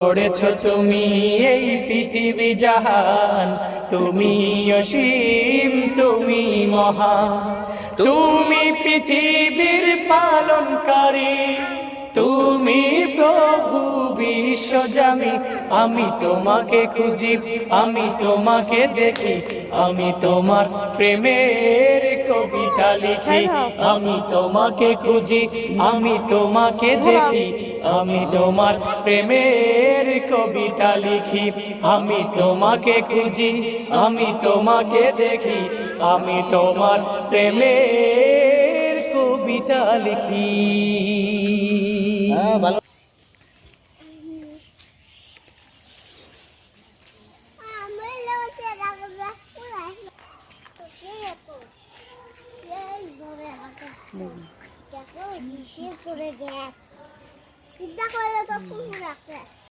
করেছ তুমি এই পৃথিবী জাহান, তুমি অসীম, তুমি মহান, তুমি পৃথিবীর পালনকারী, তুমি প্রভু বিশ্বজামি। আমি তোমাকে খুঁজি, আমি তোমাকে দেখি, আমি তোমার প্রেমের কবিতা লিখি। আমি তোমাকে খুঁজি, আমি তোমাকে দেখি, আমি তোমার প্রেমের কবিতা লিখি। আমি তোমাকে খুঁজি, আমি তোমাকে দেখি, আমি তোমার প্রেমের কবিতা লিখি। দেখো, করে গেছে। চিন্তা করলে তো পুরো রাখে।